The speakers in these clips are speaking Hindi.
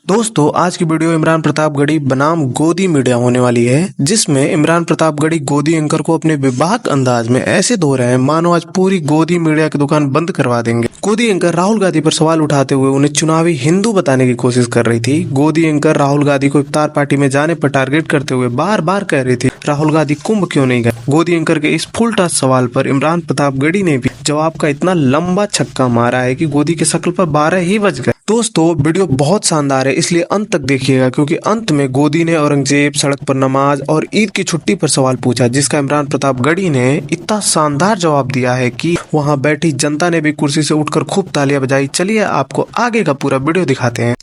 दोस्तों आज की वीडियो इमरान प्रतापगढ़ी बनाम गोदी मीडिया होने वाली है, जिसमें इमरान प्रतापगढ़ी गोदी एंकर को अपने बेबाक अंदाज में ऐसे धो रहे हैं मानो आज पूरी गोदी मीडिया की दुकान बंद करवा देंगे। गोदी एंकर राहुल गांधी पर सवाल उठाते हुए उन्हें चुनावी हिंदू बताने की कोशिश कर रही थी। गोदी एंकर राहुल गांधी को इफ्तार पार्टी में जाने पर टारगेट करते हुए बार बार कह रही थी राहुल गांधी कुंभ क्यों नहीं गए। गोदी एंकर के इस फुल टॉस सवाल पर इमरान प्रतापगढ़ी ने भी जवाब का इतना लंबा छक्का मारा है कि गोदी के शक्ल पर 12 ही बज गए। दोस्तों वीडियो बहुत शानदार है, इसलिए अंत तक देखिएगा, क्योंकि अंत में गोदी ने औरंगजेब, सड़क पर नमाज और ईद की छुट्टी पर सवाल पूछा, जिसका इमरान प्रतापगढ़ी ने इतना शानदार जवाब दिया है कि वहां बैठी जनता ने भी कुर्सी से उठकर खूब तालियां बजाई। चलिए आपको आगे का पूरा वीडियो दिखाते हैं।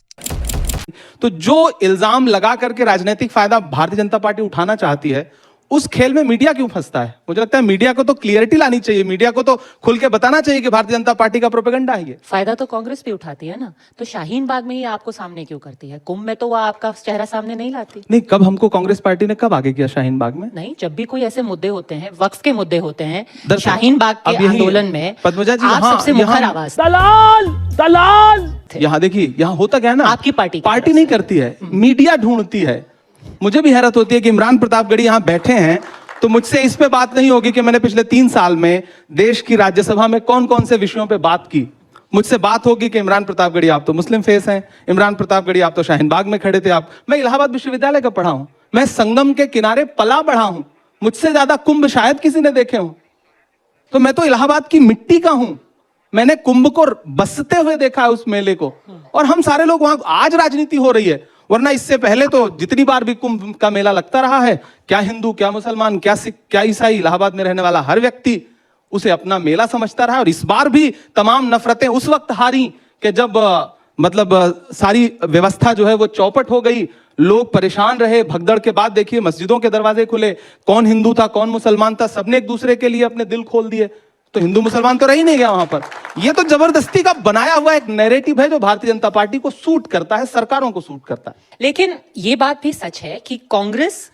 तो जो इल्जाम लगा करके राजनीतिक फायदा भारतीय जनता पार्टी उठाना चाहती है, उस खेल में मीडिया क्यों फंसता है? मुझे लगता है मीडिया को तो क्लियरिटी लानी चाहिए, मीडिया को तो खुल के बताना चाहिए कि भारतीय जनता पार्टी का प्रोपेगेंडा है ये। फायदा तो कांग्रेस भी उठाती है ना, तो शाहीन बाग में ही आपको सामने क्यों करती है? कुंभ में तो वो आपका चेहरा सामने नहीं लाती। नहीं, कब हमको कांग्रेस पार्टी ने कब आगे किया शाहीन बाग में? नहीं, जब भी कोई ऐसे मुद्दे होते हैं, वक्फ के मुद्दे होते हैं, शाहीन बाग के आंदोलन में पद्मजा जी आप सबसे मुखर आवाज। दलाल दलाल यहाँ देखिए, यहाँ होता क्या है ना, आपकी पार्टी नहीं करती है, मीडिया ढूंढती है। मुझे भी हैरत होती है कि इमरान प्रतापगढ़ी यहाँ बैठे हैं तो मुझसे इस पे बात नहीं होगी कि मैंने पिछले 3 साल में देश की राज्यसभा में कौन कौन से विषयों पे बात की। मुझसे बात होगी कि इमरान प्रतापगढ़ी आप तो मुस्लिम फेस हैं, इमरान प्रतापगढ़ी आप तो शाहीन बाग में खड़े थे। मैं इलाहाबाद विश्वविद्यालय का पढ़ा हूं, मैं संगम के किनारे पला बढ़ा हूं, मुझसे ज्यादा कुंभ शायद किसी ने देखे हो। तो मैं तो इलाहाबाद की मिट्टी का हूं, मैंने कुंभ को बसते हुए देखा है, उस मेले को। और हम सारे लोग वहां, आज राजनीति हो रही है, वरना इससे पहले तो जितनी बार भी कुंभ का मेला लगता रहा है, क्या हिंदू, क्या मुसलमान, क्या सिख, क्या ईसाई, इलाहाबाद में रहने वाला हर व्यक्ति उसे अपना मेला समझता रहा। और इस बार भी तमाम नफरतें उस वक्त हारी कि जब सारी व्यवस्था जो है वो चौपट हो गई, लोग परेशान रहे। भगदड़ के बाद देखिए मस्जिदों के दरवाजे खुले, कौन हिंदू था कौन मुसलमान था, सबने एक दूसरे के लिए अपने दिल खोल दिए। तो हिंदू मुसलमान तो रह ही नहीं गया वहां पर। यह तो जबरदस्ती का बनाया हुआ एक नैरेटिव है जो भारतीय जनता पार्टी को सूट करता है, सरकारों को सूट करता है। लेकिन ये बात भी सच है कि कांग्रेस,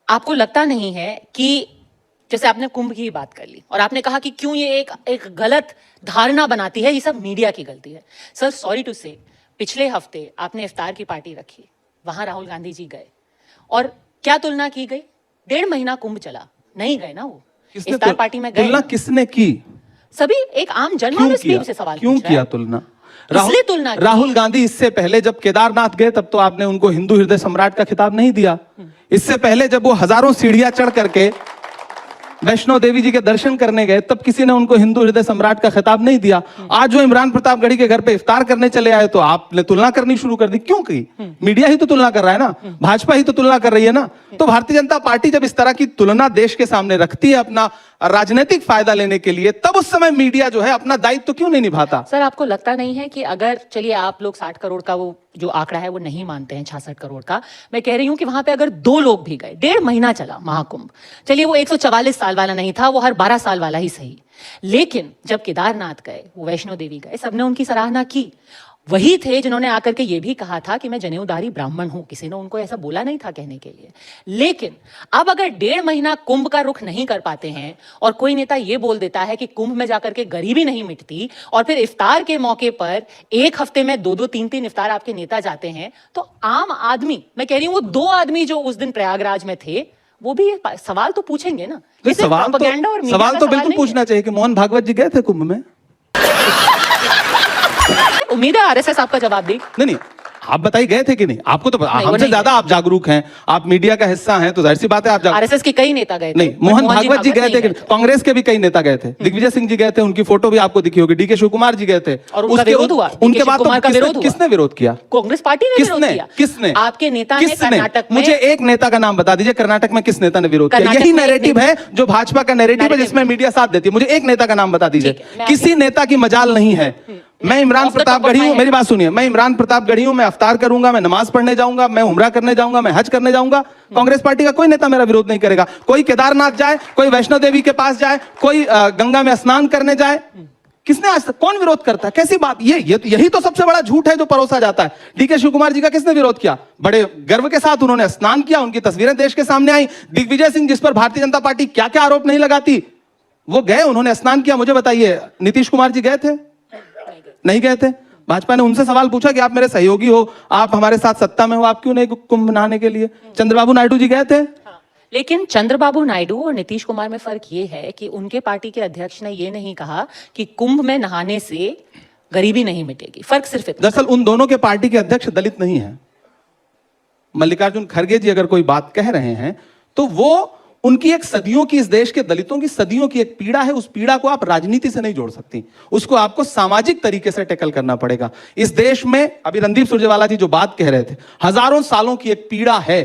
आपको लगता नहीं है कि जैसे आपने कुंभ की बात कर ली और आपने कहा कि क्यों ये एक गलत धारणा बनाती है, ये सब मीडिया की गलती है। सर सॉरी टू से, पिछले हफ्ते आपने इफ्तार की पार्टी रखी, वहां राहुल गांधी जी गए और क्या तुलना की गई? 1.5 महीना कुंभ चला, नहीं गए ना वो इफ्तार पार्टी में। तुलना किसने की? सभी एक आम जनमानस से सवाल क्यों किया तुलना? राहुल गांधी इससे पहले जब केदारनाथ गए तब तो आपने उनको हिंदू हृदय सम्राट का खिताब नहीं दिया। इससे पहले जब वो हजारों सीढ़ियां चढ़ करके वैष्णो देवी जी के दर्शन करने गए तब किसी ने उनको हिंदू हृदय सम्राट का खिताब नहीं दिया। आज जो इमरान प्रतापगढ़ी के घर पे इफ्तार करने चले आए तो आपने तुलना करनी शुरू कर दी। क्यों की? मीडिया ही तो तुलना कर रहा है ना, भाजपा ही तो तुलना कर रही है ना। तो भारतीय जनता पार्टी जब इस तरह की तुलना देश के सामने रखती है अपना राजनीतिक फायदा लेने के लिए, तब उस समय मीडिया जो है अपना दायित्व तो क्यों नहीं निभाता? सर आपको लगता नहीं है कि अगर, चलिए आप लोग 60 करोड़ का वो जो आंकड़ा है वो नहीं मानते हैं, 66 करोड़ का, मैं कह रही हूं कि वहां पे अगर 2 लोग भी गए, 1.5 महीना चला महाकुंभ, चलिए वो 144 साल वाला नहीं था, वो हर 12 साल वाला ही सही, लेकिन जब केदारनाथ गए, वो वैष्णो देवी गए, सबने उनकी सराहना की। वही थे जिन्होंने आकर के ये भी कहा था कि मैं जनेऊधारी ब्राह्मण हूं, किसी ने उनको ऐसा बोला नहीं था कहने के लिए। लेकिन अब अगर 1.5 महीना कुंभ का रुख नहीं कर पाते हैं और कोई नेता ये बोल देता है कि कुंभ में जाकर के गरीबी नहीं मिटती, और फिर इफ्तार के मौके पर एक हफ्ते में 2-2, 3-3 इफ्तार आपके नेता जाते हैं, तो आम आदमी, मैं कह रही हूं वो 2 आदमी जो उस दिन प्रयागराज में थे, वो भी सवाल तो पूछेंगे ना। सवाल तो बिल्कुल पूछना चाहिए कि मोहन भागवत जी गए थे कुंभ में? उम्मीद है आरएसएस आपका जवाब दी। नहीं, आप बताइए गए थे कि नहीं? आपको तो हमसे ज्यादा आप जागरूक हैं, आप मीडिया का हिस्सा हैं, तो जाहिर सी बात है आप आरएसएस के कई नेता गए थे। नहीं, मोहन भागवत जी गए थे, कांग्रेस के भी कई नेता गए थे, दिग्विजय सिंह जी गए थे, उनकी फोटो भी आपको दिखी होगी, डीके शिव कुमार जी गए थे, और उनका विरोध हुआ। उनके बाद किसने विरोध किया? कांग्रेस पार्टी ने विरोध किया। किसने? आपके नेता ने कर्नाटक में। मुझे एक नेता का नाम बता दीजिए, कर्नाटक में किस नेता ने विरोध किया? यही नैरेटिव है जो भाजपा का नैरेटिव है, जिसमें मीडिया साथ देती है। मुझे एक नेता का नाम बता दीजिए, किसी नेता की मजाल नहीं है। मैं इमरान प्रतापगढ़ी हूं, मेरी बात सुनिए, मैं इमरान प्रतापगढ़ी हूं, मैं इफ्तार करूंगा, मैं नमाज पढ़ने जाऊंगा, मैं उम्रा करने जाऊंगा, मैं हज करने जाऊंगा। कांग्रेस पार्टी का कोई नेता मेरा विरोध नहीं करेगा। कोई केदारनाथ जाए, कोई वैष्णो देवी के पास जाए, कोई गंगा में स्नान करने जाए, किसने आज तक, कौन विरोध करता है? कैसी बात? यही तो सबसे बड़ा झूठ है जो परोसा जाता है। डीके शिव कुमार जी का किसने विरोध किया? बड़े गर्व के साथ उन्होंने स्नान किया, उनकी तस्वीरें देश के सामने आई। दिग्विजय सिंह, जिस पर भारतीय जनता पार्टी क्या क्या आरोप नहीं लगाती, वो गए, उन्होंने स्नान किया। मुझे बताइए, नीतीश कुमार जी गए थे? नहीं गए थे। भाजपा ने उनसे सवाल पूछा कि आप मेरे सहयोगी हो, आप हमारे साथ सत्ता में हो, आप क्यों नहीं कुंभ नहाने के लिए? चंद्रबाबू नायडू जी गए थे। लेकिन चंद्रबाबू नायडू और नीतीश कुमार में फर्क ये है कि उनके पार्टी के अध्यक्ष ने ये नहीं कहा कि कुंभ में नहाने से गरीबी नहीं मिटेगी। फर्क सिर्फ इतना। दरअसल उन दोनों के पार्टी के अध्यक्ष दलित नहीं है। मल्लिकार्जुन खड़गे जी अगर कोई बात कह रहे हैं तो वो उनकी एक सदियों की, इस देश के दलितों की सदियों की एक पीड़ा है। उस पीड़ा को आप राजनीति से नहीं जोड़ सकती, उसको आपको सामाजिक तरीके से टैकल करना पड़ेगा। इस देश में अभी रणदीप सुरजेवाला जी जो बात कह रहे थे, हजारों सालों की एक पीड़ा है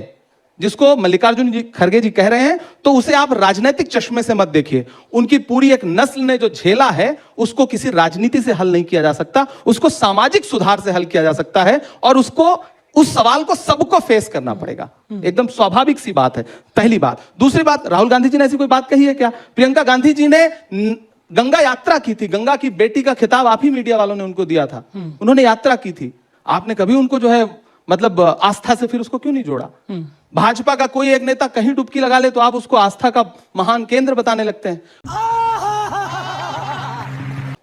जिसको मल्लिकार्जुन जी खड़गे जी कह रहे हैं, तो उसे आप राजनीतिक चश्मे से मत देखिए। उनकी पूरी एक नस्ल ने जो झेला है उसको किसी राजनीति से हल नहीं किया जा सकता, उसको सामाजिक सुधार से हल किया जा सकता है, और उसको उस सवाल को सबको फेस करना पड़ेगा। एकदम स्वाभाविक सी बात है, पहली बात। दूसरी बात, राहुल गांधी जी ने ऐसी कोई बात कही है क्या? प्रियंका गांधी जी ने गंगा यात्रा की थी, गंगा की बेटी का खिताब आप ही मीडिया वालों ने उनको दिया था, उन्होंने यात्रा की थी। आपने कभी उनको जो है मतलब आस्था से फिर उसको क्यों नहीं जोड़ा? भाजपा का कोई एक नेता कहीं डुबकी लगा ले तो आप उसको आस्था का महान केंद्र बताने लगते हैं।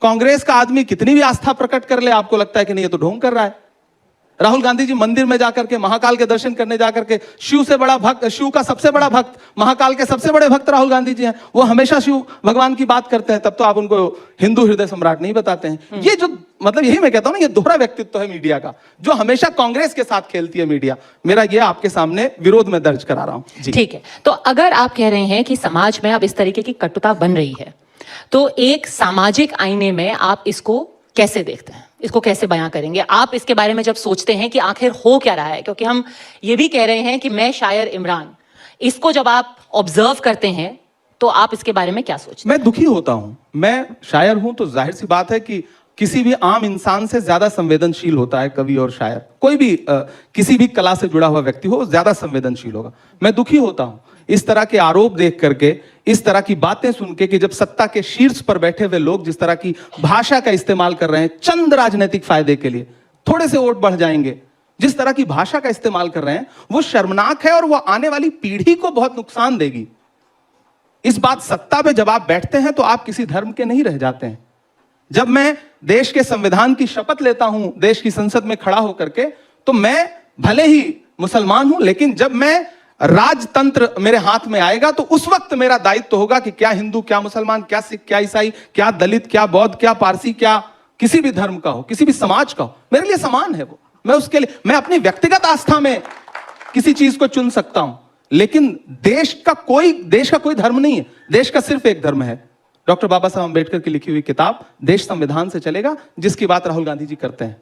कांग्रेस का आदमी कितनी भी आस्था प्रकट कर ले, आपको लगता है कि नहीं ये तो ढोंग कर रहा है। राहुल गांधी जी मंदिर में जाकर के, महाकाल के दर्शन करने जाकर के, शिव से बड़ा भक्त, शिव का सबसे बड़ा भक्त, महाकाल के सबसे बड़े भक्त राहुल गांधी जी हैं, वो हमेशा शिव भगवान की बात करते हैं, तब तो आप उनको हिंदू हृदय सम्राट नहीं बताते हैं। ये जो मतलब यही मैं कहता हूं ना, ये दोहरा व्यक्तित्व है मीडिया का, जो हमेशा कांग्रेस के साथ खेलती है मीडिया। मेरा ये आपके सामने विरोध में दर्ज करा रहा हूं। ठीक है, तो अगर आप कह रहे हैं कि समाज में अब इस तरीके की कटुता बन रही है, तो एक सामाजिक आईने में आप इसको कैसे देखते हैं, इसको कैसे बयां करेंगे? आप इसके बारे में जब सोचते हैं कि आखिर हो क्या रहा है, क्योंकि हम ये भी कह रहे हैं कि मैं शायर इमरान, इसको जब आप ऑब्जर्व करते हैं तो आप इसके बारे में क्या सोचते हैं? मैं दुखी होता हूं। मैं शायर हूं तो जाहिर सी बात है कि किसी भी आम इंसान से ज्यादा संवेदनशील होता है कवि और शायर। कोई भी किसी भी कला से जुड़ा हुआ व्यक्ति हो, ज्यादा संवेदनशील होगा। मैं दुखी होता हूं इस तरह के आरोप देख करके, इस तरह की बातें सुन के कि जब सत्ता के शीर्ष पर बैठे हुए लोग जिस तरह की भाषा का इस्तेमाल कर रहे हैं चंद राजनीतिक फायदे के लिए, थोड़े से वोट बढ़ जाएंगे, जिस तरह की भाषा का इस्तेमाल कर रहे हैं वो शर्मनाक है और वो आने वाली पीढ़ी को बहुत नुकसान देगी। इस बात सत्ता पे जब आप बैठते हैं तो आप किसी धर्म के नहीं रह जाते हैं। जब मैं देश के संविधान की शपथ लेता हूं देश की संसद में खड़ा होकर के, तो मैं भले ही मुसलमान हूं, लेकिन जब मैं राजतंत्र मेरे हाथ में आएगा तो उस वक्त मेरा दायित्व होगा कि क्या हिंदू, क्या मुसलमान, क्या सिख, क्या ईसाई, क्या दलित, क्या बौद्ध, क्या पारसी, क्या किसी भी धर्म का हो, किसी भी समाज का हो, मेरे लिए समान है वो। मैं उसके लिए, मैं अपनी व्यक्तिगत आस्था में किसी चीज को चुन सकता हूं, लेकिन देश का कोई धर्म नहीं है। देश का सिर्फ एक धर्म है, डॉक्टर बाबा साहब अंबेडकर की लिखी हुई किताब देश संविधान से चलेगा, जिसकी बात राहुल गांधी जी करते हैं।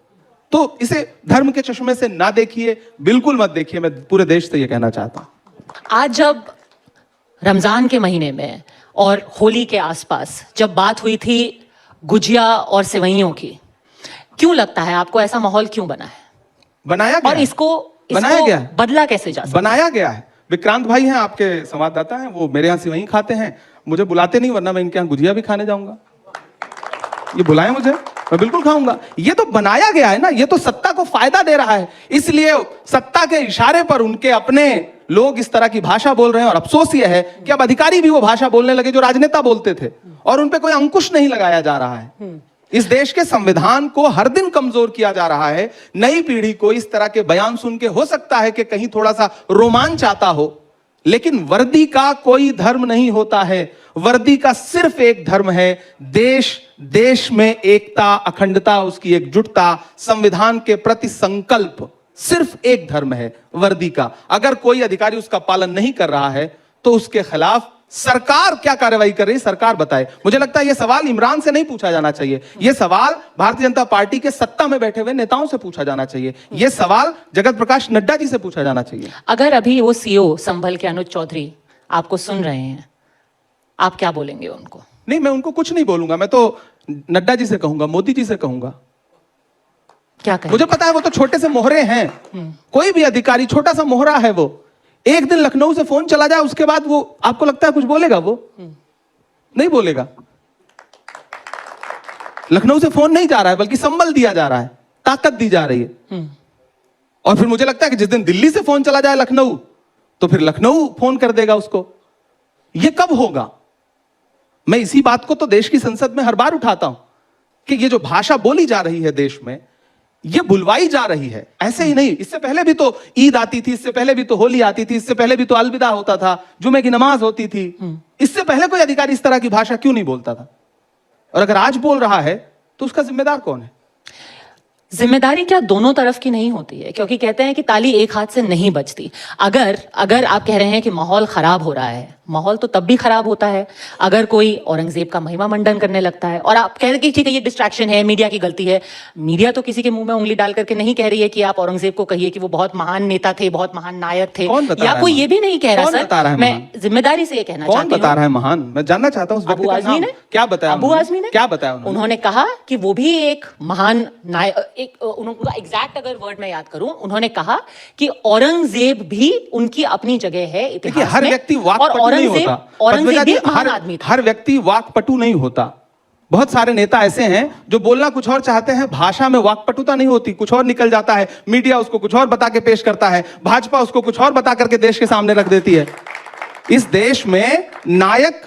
तो इसे धर्म के चश्मे से ना देखिए, बिल्कुल मत देखिए। मैं पूरे देश से यह कहना चाहता हूं। आज जब रमजान के महीने में और होली के आसपास जब बात हुई थी गुजिया और सेवइयों की, क्यों लगता है आपको ऐसा माहौल क्यों बना है? बनाया गया और इसको बनाया गया है। बदला कैसे जा सकता? बनाया गया है। विक्रांत भाई हैं आपके संवाददाता हैं, वो मेरे यहाँ सेवई खाते हैं, मुझे बुलाते नहीं, वरना मैं इनके यहाँ गुजिया भी खाने जाऊंगा। ये बुलाएं मुझे, मैं बिल्कुल खाऊंगा। ये तो बनाया गया है ना, ये तो सत्ता को फायदा दे रहा है, इसलिए सत्ता के इशारे पर उनके अपने लोग इस तरह की भाषा बोल रहे हैं। और अफसोस ये है कि अब अधिकारी भी वो भाषा बोलने लगे जो राजनेता बोलते थे, और उन पे कोई अंकुश नहीं लगाया जा रहा है। इस देश के संविधान को हर दिन कमजोर किया जा रहा है। नई पीढ़ी को इस तरह के बयान सुन के हो सकता है कि कहीं थोड़ा सा रोमांच आता हो, लेकिन वर्दी का कोई धर्म नहीं होता है। वर्दी का सिर्फ एक धर्म है, देश में एकता, अखंडता, उसकी एकजुटता, संविधान के प्रति संकल्प, सिर्फ एक धर्म है वर्दी का। अगर कोई अधिकारी उसका पालन नहीं कर रहा है तो उसके खिलाफ सरकार क्या कार्रवाई कर रही है, सरकार बताए। मुझे लगता है यह सवाल इमरान से नहीं पूछा जाना चाहिए, यह सवाल भारतीय जनता पार्टी के सत्ता में बैठे हुए नेताओं से पूछा जाना चाहिए, यह सवाल जगत प्रकाश नड्डा जी से पूछा जाना चाहिए। अगर अभी वो सीओ संभल के अनुज चौधरी आपको सुन रहे हैं, आप क्या बोलेंगे उनको? नहीं, मैं उनको कुछ नहीं बोलूंगा। मैं तो नड्डा जी से कहूंगा, मोदी जी से कहूंगा। क्या कहें? मुझे पता है वो तो छोटे से मोहरे हैं, कोई भी अधिकारी छोटा सा मोहरा है। वो एक दिन लखनऊ से फोन चला जाए, उसके बाद वो आपको लगता है कुछ बोलेगा? वो नहीं बोलेगा। लखनऊ से फोन नहीं जा रहा है, बल्कि संबल दिया जा रहा है, ताकत दी जा रही है। और फिर मुझे लगता है कि जिस दिन दिल्ली से फोन चला जाए लखनऊ, तो फिर लखनऊ फोन कर देगा उसको। यह कब होगा? मैं इसी बात को तो देश की संसद में हर बार उठाता हूं कि ये जो भाषा बोली जा रही है देश में, ये बुलवाई जा रही है, ऐसे ही नहीं। इससे पहले भी तो ईद आती थी, इससे पहले भी तो होली आती थी, इससे पहले भी तो अलविदा होता था, जुमे की नमाज होती थी। इससे पहले कोई अधिकारी इस तरह की भाषा क्यों नहीं बोलता था? और अगर आज बोल रहा है तो उसका जिम्मेदार कौन है? जिम्मेदारी क्या दोनों तरफ की नहीं होती है? क्योंकि कहते हैं कि ताली एक हाथ से नहीं बजती। अगर आप कह रहे हैं कि माहौल खराब हो रहा है, माहौल तो तब भी खराब होता है अगर कोई औरंगजेब का महिमा मंडन करने लगता है। और आप कह रहे हैं कि ठीक है ये डिस्ट्रैक्शन है, मीडिया की गलती है। मीडिया तो किसी के मुंह में उंगली डाल करके नहीं कह रही है कि आप औरंगजेब को कहिए कि वो बहुत महान नेता थे, बहुत महान नायक थे, या कोई ये भी नहीं कह रहा। सर मैं जिम्मेदारी से ये कहना चाहती हूँ। कौन बता रहा है महान? मैं जानना चाहता हूँ। अबू आजमी ने क्या बताया? अबू आजमी ने क्या बताया? उन्होंने कहा कि वो भी एक महान नायक, उनका एग्जैक्ट अगर वर्ड मैं याद करूं, उन्होंने कहा कि औरंगजेब भी उनकी अपनी जगह है इतिहास में। हर व्यक्ति वाकपटु नहीं होता। औरंगजेब भी महान आदमी था। हर व्यक्ति वाकपटु नहीं होता। बहुत सारे नेता ऐसे हैं जो बोलना कुछ और चाहते हैं, भाषा में वाकपटुता नहीं होती, कुछ और निकल जाता है। मीडिया उसको कुछ और बता के पेश करता है, भाजपा उसको कुछ और बता करके देश के सामने रख देती है। इस देश में नायक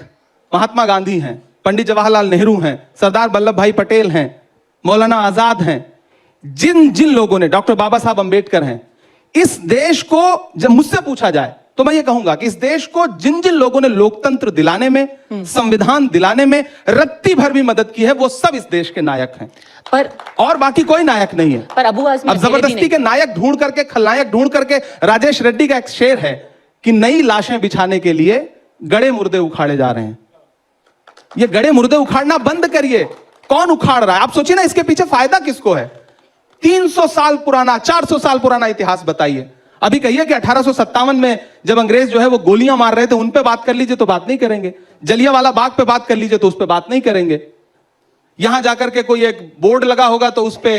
महात्मा गांधी हैं, पंडित जवाहरलाल नेहरू हैं, सरदार वल्लभ भाई पटेल हैं, मौलाना आजाद हैं। जिन जिन लोगों ने, डॉक्टर बाबा साहब अंबेडकर हैं। इस देश को जब मुझसे पूछा जाए तो मैं ये कहूंगा कि इस देश को जिन जिन लोगों ने लोकतंत्र दिलाने में, संविधान दिलाने में रत्ती भर भी मदद की है, वो सब इस देश के नायक हैं। पर और बाकी कोई नायक नहीं है। पर अबू आजमी अब जबरदस्ती के नायक ढूंढ करके, खलनायक ढूंढ करके, राजेश रेड्डी का एक शेर है कि नई लाशें बिछाने के लिए गड़े मुर्दे उखाड़े जा रहे हैं। ये गड़े मुर्दे उखाड़ना बंद करिए। कौन उखाड़ रहा है? आप सोचिए ना, इसके पीछे फायदा किसको है? 300 साल पुराना, 400 साल पुराना इतिहास बताइए। अभी कहिए कि 1857 में जब अंग्रेज जो है वो गोलियां मार रहे थे, उन पे बात कर लीजिए तो बात नहीं करेंगे। जलियांवाला बाग पे बात कर लीजिए तो उस पे बात नहीं करेंगे। यहां जाकर के कोई एक बोर्ड लगा होगा तो उस पे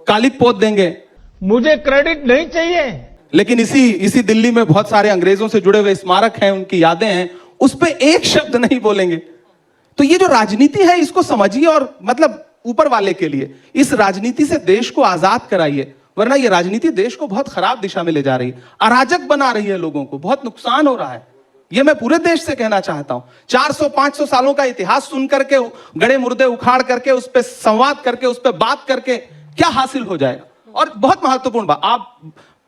कालिक पोत देंगे। मुझे क्रेडिट नहीं चाहिए। लेकिन इसी दिल्ली में बहुत सारे अंग्रेजों से जुड़े हुए स्मारक हैं, उनकी यादें हैं, उस पे एक शब्द नहीं बोलेंगे। तो ये जो राजनीति है इसको समझिए, और मतलब ऊपर वाले के लिए इस राजनीति से देश को आजाद कराइए, वरना ये राजनीति देश को बहुत खराब दिशा में ले जा रही है, अराजक बना रही है, लोगों को बहुत नुकसान हो रहा है। ये मैं पूरे देश से कहना चाहता हूं। 400-500 सालों का इतिहास सुन करके, गड़े मुर्दे उखाड़ करके, उस पर संवाद करके, उस पर बात करके क्या हासिल हो जाएगा? और बहुत महत्वपूर्ण बात, आप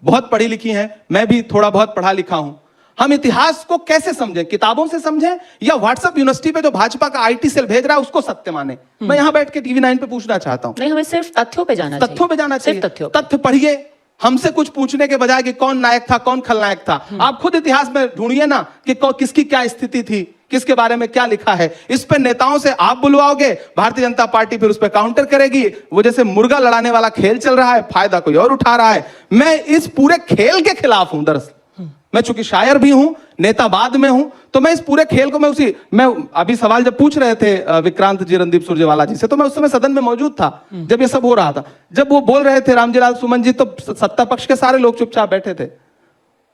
बहुत पढ़ी लिखी हैं, मैं भी थोड़ा बहुत पढ़ा लिखा हूं। हम इतिहास को कैसे समझें? किताबों से समझें या व्हाट्सएप यूनिवर्सिटी पे जो भाजपा का आईटी सेल भेज रहा है उसको सत्य माने? मैं यहां बैठ के टीवी 9 पे पूछना चाहता हूं। नहीं, हमें सिर्फ तथ्यों पे जाना चाहिए। तथ्यों पे जाना चाहिए। तथ्य पढ़िए, हमसे कुछ पूछने के बजाय कि कौन नायक था, कौन खलनायक था। आप खुद इतिहास में ढूंढिए ना कि किसकी क्या स्थिति थी, किसके बारे में क्या लिखा है। इस पे नेताओं से आप बुलवाओगे, भारतीय जनता पार्टी फिर उस पर काउंटर करेगी। वो जैसे मुर्गा लड़ाने वाला खेल चल रहा है, फायदा कोई और उठा रहा है। मैं इस पूरे खेल के खिलाफ हूं। दरअसल मैं चूंकि शायर भी हूं, नेता बाद में हूं, तो मैं इस पूरे खेल को मैं अभी सवाल जब पूछ रहे थे विक्रांत जी, रणदीप सुरजेवाला जी से, तो मैं उस समय सदन में मौजूद था जब ये सब हो रहा था। जब वो बोल रहे थे रामजीलाल सुमन जी, तो सत्ता पक्ष के सारे लोग चुपचाप बैठे थे।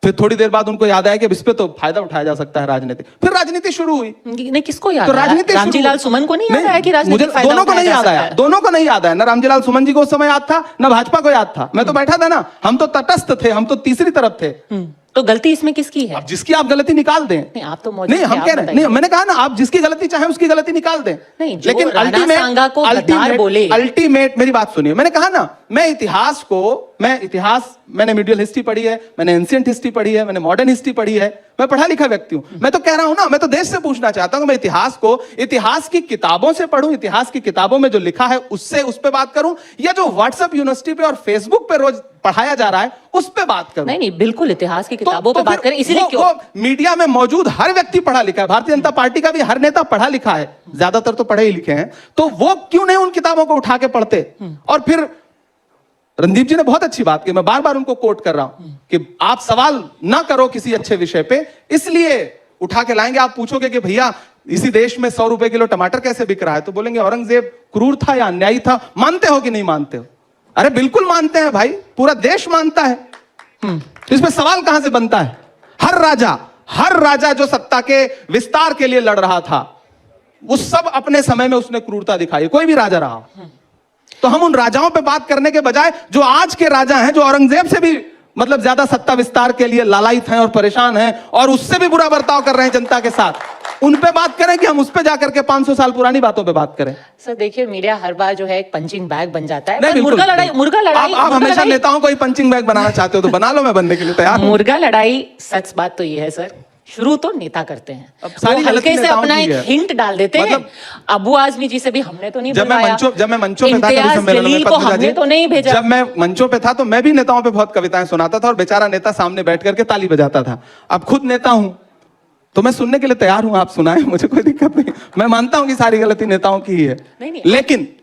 फिर थोड़ी देर बाद उनको याद आया कि इस पे तो फायदा उठाया जा सकता है राजनीति। फिर राजनीति शुरू हुई। नहीं, किसको याद तो राजनीति रामजीलाल सुमन को नहीं याद आया कि राजनीति फायदा दोनों को नहीं याद आया। दोनों को नहीं याद आया। ना रामजीलाल सुमन जी को उस समय याद था, ना भाजपा को याद था। मैं तो बैठा था ना, हम तो तटस्थ थे, हम तो तीसरी तरफ थे। तो गलती इसमें किसकी है? अब जिसकी आप गलती निकाल दें। नहीं, आप तो मौजूद नहीं, हम कह रहे हैं, नहीं, मैंने कहा ना, आप जिसकी गलती चाहे उसकी गलती निकाल दें। नहीं, लेकिन अल्टीमेट मेरी बात सुनिए। मैंने कहा ना, मैंने मीडियल हिस्ट्री पढ़ी है, मैंने एंशिएंट हिस्ट्री पढ़ी है, मैंने मॉडर्न हिस्ट्री पढ़ी है, मैं पढ़ा लिखा व्यक्ति हूं। मैं तो कह रहा हूं ना, मैं तो देश से पूछना चाहता हूं। मैं इतिहास की किताबों से पढ़ूं, इतिहास की किताबों में जो लिखा है उससे उस पे बात करूं, या जो व्हाट्सएप यूनिवर्सिटी पे और फेसबुक पे रोज पढ़ाया जा रहा है उस पे बात करूं। नहीं, बिल्कुल इतिहास की किताबों पे बात करें। इसीलिए क्यों मीडिया में मौजूद हर व्यक्ति पढ़ा लिखा है, भारतीय जनता पार्टी का भी हर नेता पढ़ा लिखा है, ज्यादातर तो पढ़े ही लिखे हैं, तो वो क्यों नहीं उन किताबों को उठा के पढ़ते? और फिर रणदीप जी ने बहुत अच्छी बात की, मैं बार बार उनको कोट कर रहा हूं कि आप सवाल ना करो किसी अच्छे विषय पे, इसलिए उठा के लाएंगे। आप पूछोगे कि भैया इसी देश में 100 रुपए किलो टमाटर कैसे बिक रहा है, तो बोलेंगे औरंगजेब क्रूर था या अन्यायी था। मानते हो कि नहीं मानते हो? अरे बिल्कुल मानते हैं भाई, पूरा देश मानता है। इसमें सवाल कहां से बनता है? हर राजा जो सत्ता के विस्तार के लिए लड़ रहा था, उस सब अपने समय में उसने क्रूरता दिखाई, कोई भी राजा रहा। तो हम उन राजाओं पे बात करने के बजाय जो आज के राजा हैं, जो औरंगजेब से भी मतलब ज्यादा सत्ता विस्तार के लिए लालायित हैं और परेशान हैं और उससे भी बुरा बर्ताव कर रहे हैं जनता के साथ, उन पे बात करें कि हम उस पे जाकर के 500 साल पुरानी बातों पे बात करें? सर देखिए, मीडिया हर बार जो है एक पंचिंग बैग बन जाता है। नहीं, पर मुर्गा लड़ाई आप हमेशा नेताओं को ही पंचिंग बैग बनाना चाहते हो, तो बना लो, मैं बनने के लिए तैयार हूं। मुर्गा लड़ाई, सच बात तो ये है सर, शुरू तो नेता करते हैं, अब सारी वो हल्के गलती से नेताओं अपना की एक है। हिंट डाल देते हैं। मतलब अबू आजमी जी से भी हमने तो नहीं जब मैं बुलवाया, मंचों पे था कभी इम्तियाज सम्मेलन में, जलील को पद्मजा हमने जी, तो नहीं भेजा। जब मैं मंचों पे था तो मैं भी नेताओं पे बहुत कविताएं सुनाता था और बेचारा नेता सामने बैठ करके ताली बजाता था। अब खुद नेता हूं तो मैं सुनने के लिए तैयार हूं, आप सुनाएं, मुझे कोई दिक्कत नहीं। मैं मानता हूं कि सारी गलती नेताओं की ही है, नहीं।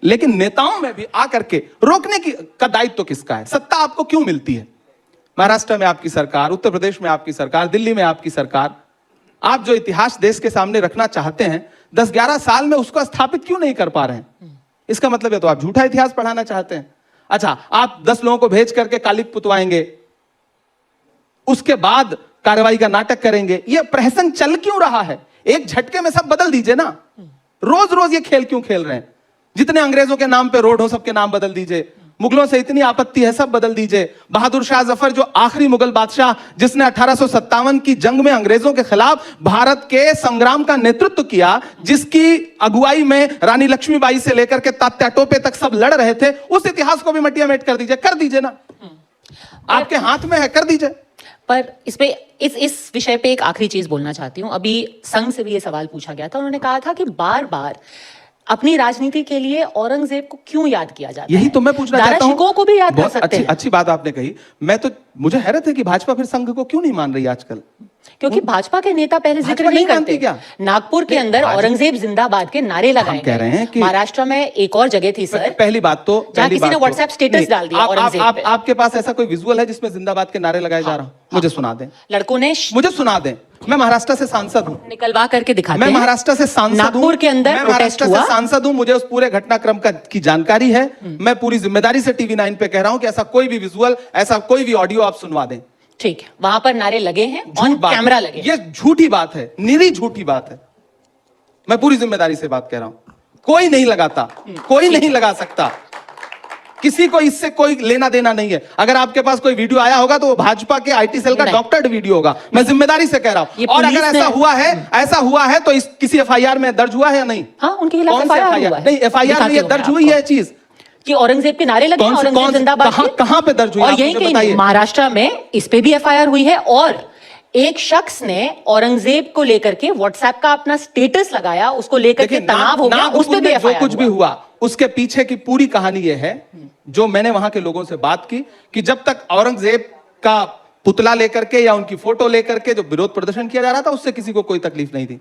लेकिन नेताओं में भी आकर के रोकने का दायित्व तो किसका है? सत्ता आपको क्यों मिलती है? महाराष्ट्र में आपकी सरकार, उत्तर प्रदेश में आपकी सरकार, दिल्ली में आपकी सरकार, आप जो इतिहास देश के सामने रखना चाहते हैं 10-11 साल में उसको स्थापित क्यों नहीं कर पा रहे हैं? इसका मतलब है तो आप झूठा इतिहास पढ़ाना चाहते हैं। अच्छा, आप 10 लोगों को भेज करके कालिक पुतवाएंगे, उसके बाद कार्रवाई का नाटक करेंगे। ये प्रहसन चल क्यों रहा है? एक झटके में सब बदल दीजिए ना। रोज रोज ये खेल क्यों खेल रहे हैं? जितने अंग्रेजों के नाम पे रोड हो सबके नाम बदल दीजिए। मुगलों से इतनी आपत्ति है, सब बदल दीजिए। बहादुर शाह जफर जो आखिरी मुगल बादशाह जिसने 1857 की जंग में अंग्रेजों के खिलाफ भारत के संग्राम का नेतृत्व किया, जिसकी अगुवाई में रानी लक्ष्मीबाई से लेकर के तात्या टोपे तक सब लड़ रहे थे, उस इतिहास को भी मटिया मेट कर दीजिए ना। आपके हाथ में है, कर दीजिए। पर इस विषय पे एक आखिरी चीज बोलना चाहती हूँ। अभी संघ से भी ये सवाल पूछा गया था, उन्होंने कहा था कि बार बार अपनी राजनीति के लिए औरंगजेब को क्यों याद किया जाता है? यही तो मैं पूछना चाहता हूं। दारा शिकोह को भी याद कर सकते हैं। अच्छी बात आपने कही। मुझे हैरत है कि भाजपा फिर संघ को क्यों नहीं मान रही आजकल? क्योंकि भाजपा के नेता पहले जिक्र भाजपा नहीं नहीं मानती करते। क्या? नागपुर के अंदर औरंगजेब जिंदाबाद के नारे लगाए कह रहे हैं कि महाराष्ट्र में एक और जगह थी सर, पहली बात तो जहां किसी ने व्हाट्सएप स्टेटस डाल दिया औरंगजेब पे। आपके पास ऐसा कोई विजुअल है जिसमें जिंदाबाद के नारे लगाए जा रहा हूं? मुझे सुना दें, लड़कों ने मुझे सुना दें। मैं महाराष्ट्र से सांसद हूं, निकलवा करके दिखाते मैं हैं। महाराष्ट्र से सांसद हूं, नागपुर के अंदर मैं प्रोटेस्ट महाराष्ट्र से हुआ। सांसद हूं, मुझे उस पूरे घटनाक्रम की जानकारी है। मैं पूरी जिम्मेदारी से टीवी 9 पे कह रहा हूं कि ऐसा कोई भी विजुअल, ऐसा कोई भी ऑडियो आप सुनवा दें। ठीक है, वहां पर नारे लगे हैं, ऑन कैमरा लगे। ये झूठी बात है, निरी झूठी बात है। मैं पूरी जिम्मेदारी से बात कह रहा हूं, कोई नहीं लगाता, कोई नहीं लगा सकता, किसी को इससे कोई लेना देना नहीं है। अगर आपके पास कोई वीडियो आया होगा तो वो भाजपा के आईटी सेल का डॉक्टर्ड वीडियो होगा, मैं जिम्मेदारी से कह रहा हूं। और अगर ऐसा हुआ है तो किसी एफआईआर में दर्ज हुआ है या नहीं? हाँ, उनके खिलाफ एफआईआर हुआ है। नहीं, एफआईआर में दर्ज हुई है चीज कि औरंगजेब के नारे लगे, औरंगजेब जिंदाबाद। कहां पे दर्ज हुई? और यही कहीं महाराष्ट्र में इस पे भी एफआईआर हुई है। और एक शख्स ने औरंगजेब को लेकर के व्हाट्सएप का अपना स्टेटस लगाया, उसको लेकर के तनाव हो गया, उस पे भी जो कुछ भी हुआ उसके पीछे की पूरी कहानी यह है, जो मैंने वहां के लोगों से बात की, कि जब तक औरंगजेब का पुतला लेकर के या उनकी फोटो लेकर के जो विरोध प्रदर्शन किया जा रहा था, उससे किसी को कोई तकलीफ नहीं थी।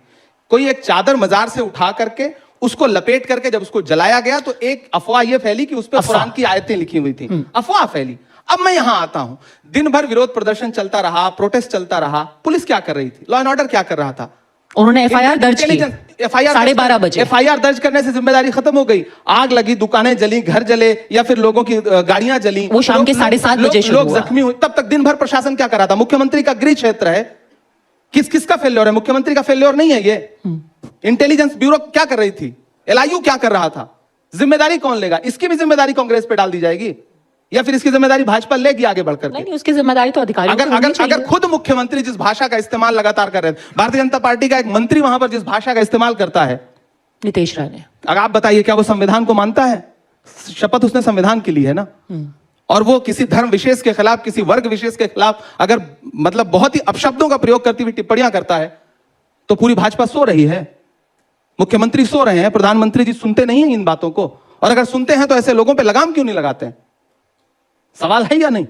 कोई एक चादर मजार से उठा करके उसको लपेट करके जब उसको जलाया गया तो एक अफवाह यह फैली कि उस पर कुरान की आयतें लिखी हुई थी। अफवाह फैली। अब मैं यहां आता हूं, दिन भर विरोध प्रदर्शन चलता रहा, प्रोटेस्ट चलता रहा, पुलिस क्या कर रही थी, लॉ एंड ऑर्डर क्या कर रहा था? उन्होंने एफआईआर दर्ज की 12:30 बजे। एफआईआर दर्ज करने से जिम्मेदारी खत्म हो गई। आग लगी, दुकानें जली, घर जले या फिर लोगों की गाड़ियां जली, वो शाम के 7:30 बजे शुरू लोग हुआ। जख्मी हुए। तब तक दिन भर प्रशासन क्या कर रहा था? मुख्यमंत्री का गृह क्षेत्र है, किसका फेल्योर है? मुख्यमंत्री का फेल्योर नहीं है ये। इंटेलिजेंस ब्यूरो क्या कर रही थी? एलआईयू क्या कर रहा था? जिम्मेदारी कौन लेगा? इसकी भी जिम्मेदारी कांग्रेस पे डाल दी जाएगी या फिर इसकी जिम्मेदारी भाजपा लेगी आगे बढ़कर? नहीं, उसकी जिम्मेदारी तो अधिकारियों की होनी चाहिए। अगर खुद मुख्यमंत्री जिस भाषा का इस्तेमाल लगातार कर रहे थे, भारतीय जनता पार्टी का एक मंत्री वहां पर जिस भाषा का इस्तेमाल करता है, नीतीश राणे, अगर आप बताइए क्या वो संविधान को मानता है? शपथ उसने संविधान की ली है ना। और वो किसी धर्म विशेष के खिलाफ, किसी वर्ग विशेष के खिलाफ अगर मतलब बहुत ही अपशब्दों का प्रयोग करती हुई टिप्पणियां करता है तो पूरी भाजपा सो रही है, मुख्यमंत्री सो रहे हैं, प्रधानमंत्री जी सुनते नहीं है इन बातों को। और अगर सुनते हैं तो ऐसे लोगों पे लगाम क्यों नहीं लगाते हैं? सवाल है या नहीं?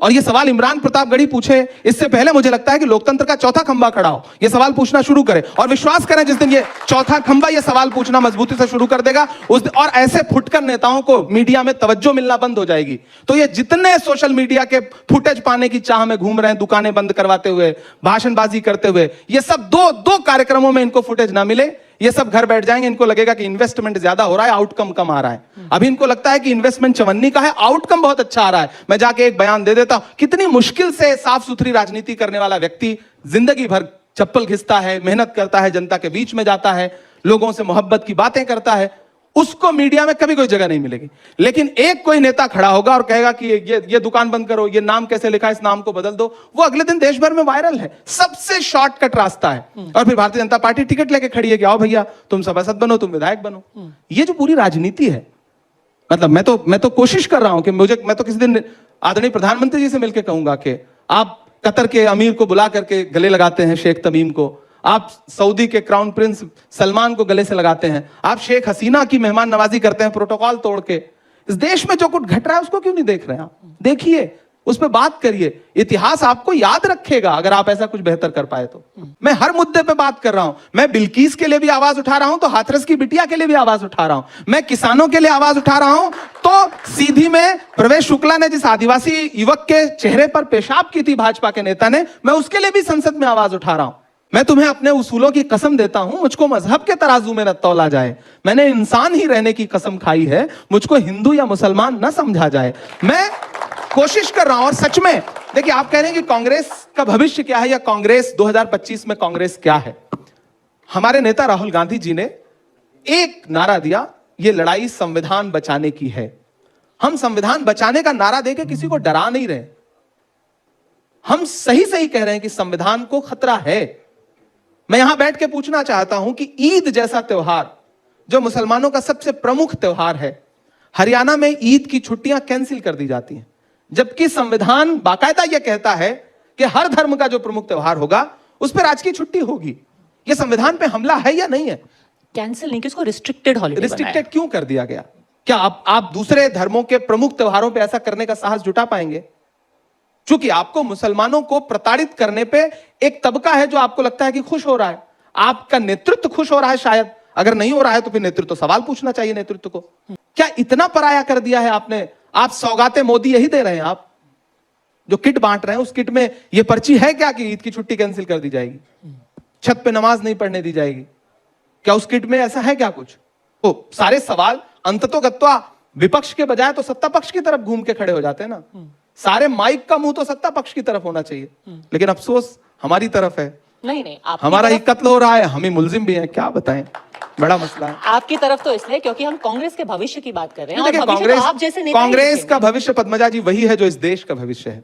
और ये सवाल इमरान प्रतापगढ़ी पूछे इससे पहले मुझे लगता है कि लोकतंत्र का चौथा खंबा खड़ा हो, ये सवाल पूछना शुरू करे। और विश्वास करें, जिस दिन ये चौथा खंबा ये सवाल पूछना मजबूती से शुरू कर देगा उस दिन, और ऐसे फुटकर नेताओं को मीडिया में तवज्जो मिलना बंद हो जाएगी। तो ये जितने सोशल मीडिया के फुटेज पाने की चाह में घूम रहे हैं, दुकानें बंद करवाते हुए, भाषणबाजी करते हुए, ये सब दो कार्यक्रमों में इनको फुटेज ना मिले, ये सब घर बैठ जाएंगे। इनको लगेगा कि इन्वेस्टमेंट ज्यादा हो रहा है, आउटकम कम आ रहा है। अभी इनको लगता है कि इन्वेस्टमेंट चवन्नी का है, आउटकम बहुत अच्छा आ रहा है। मैं जाके एक बयान दे देता हूं, कितनी मुश्किल से साफ सुथरी राजनीति करने वाला व्यक्ति जिंदगी भर चप्पल घिसता है, मेहनत करता है, जनता के बीच में जाता है, लोगों से मोहब्बत की बातें करता है, उसको मीडिया में कभी कोई जगह नहीं मिलेगी। लेकिन एक कोई नेता खड़ा होगा और कहेगा कि ये दुकान बंद करो, ये नाम कैसे लिखा है, इस नाम को बदल दो, वो अगले दिन देश भर में वायरल है। सबसे शॉर्टकट रास्ता है। और फिर भारतीय जनता पार्टी टिकट लेके खड़ी है कि आओ भैया तुम सभासद बनो, तुम विधायक बनो। ये जो पूरी राजनीति है, मतलब मैं तो कोशिश कर रहा हूं कि मैं तो किसी दिन आदरणीय प्रधानमंत्री जी से मिलकर कहूंगा कि आप कतर के अमीर को बुला करके गले लगाते हैं, शेख तमीम को, आप सऊदी के क्राउन प्रिंस सलमान को गले से लगाते हैं, आप शेख हसीना की मेहमान नवाजी करते हैं प्रोटोकॉल तोड़ के। इस देश में जो कुछ घट रहा है उसको क्यों नहीं देख रहे हैं आप? देखिए, उस पर बात करिए। इतिहास आपको याद रखेगा अगर आप ऐसा कुछ बेहतर कर पाए तो। मैं हर मुद्दे पे बात कर रहा हूं। मैं बिल्किस के लिए भी आवाज उठा रहा हूं तो हाथरस की बिटिया के लिए भी आवाज उठा रहा हूं। मैं किसानों के लिए आवाज उठा रहा हूं तो सीधी में प्रवेश शुक्ला ने जिस आदिवासी युवक के चेहरे पर पेशाब की थी भाजपा के नेता ने, मैं उसके लिए भी संसद में आवाज उठा रहा हूं। मैं तुम्हें अपने उसूलों की कसम देता हूं, मुझको मजहब के तराजू में न तौला जाए। मैंने इंसान ही रहने की कसम खाई है, मुझको हिंदू या मुसलमान न समझा जाए। मैं कोशिश कर रहा हूं। और सच में देखिए, आप कह रहे हैं कि कांग्रेस का भविष्य क्या है या कांग्रेस 2025 में कांग्रेस क्या है। हमारे नेता राहुल गांधी जी ने एक नारा दिया, यह लड़ाई संविधान बचाने की है। हम संविधान बचाने का नारा देके किसी को डरा नहीं रहे, हम सही सही कह रहे हैं कि संविधान को खतरा है। मैं यहां बैठ के पूछना चाहता हूं कि ईद जैसा त्योहार जो मुसलमानों का सबसे प्रमुख त्योहार है, हरियाणा में ईद की छुट्टियां कैंसिल कर दी जाती हैं, जबकि संविधान बाकायदा यह कहता है कि हर धर्म का जो प्रमुख त्योहार होगा उस पर आज की छुट्टी होगी। यह संविधान पे हमला है या नहीं है? कैंसिल नहीं, किसको रिस्ट्रिक्टेड हॉलिडे रिस्ट्रिक्टेड क्यों कर दिया गया? क्या आप दूसरे धर्मों के प्रमुख त्योहारों पे ऐसा करने का साहस जुटा पाएंगे? क्योंकि आपको मुसलमानों को प्रताड़ित करने पे एक तबका है जो आपको लगता है कि खुश हो रहा है। आपका नेतृत्व खुश हो रहा है शायद, अगर नहीं हो रहा है तो फिर नेतृत्व सवाल पूछना चाहिए नेतृत्व को। क्या इतना पराया कर दिया है आपने? आप सौगातें मोदी यही दे रहे हैं, आप जो किट बांट रहे हैं उस किट में यह पर्ची है क्या कि ईद की छुट्टी कैंसिल कर दी जाएगी, छत पे नमाज नहीं पढ़ने दी जाएगी? क्या उस किट में ऐसा है क्या कुछ? तो सारे सवाल अंततोगत्वा विपक्ष के बजाय तो सत्ता पक्ष की तरफ घूम के खड़े हो जाते हैं ना। सारे माइक का मुंह तो सत्ता पक्ष की तरफ होना चाहिए, लेकिन अफसोस हमारी तरफ है। नहीं, हमारा ही कत्ल हो रहा है, हम ही मुलजिम भी हैं, क्या बताएं, बड़ा मसला है। आपकी तरफ तो इसलिए क्योंकि हम कांग्रेस के भविष्य की बात कर रहे हैं। देखिए, और भविष्य तो आप जैसे नेता ही कांग्रेस देखेंगे। का भविष्य पद्मजा जी वही है जो इस देश का भविष्य है।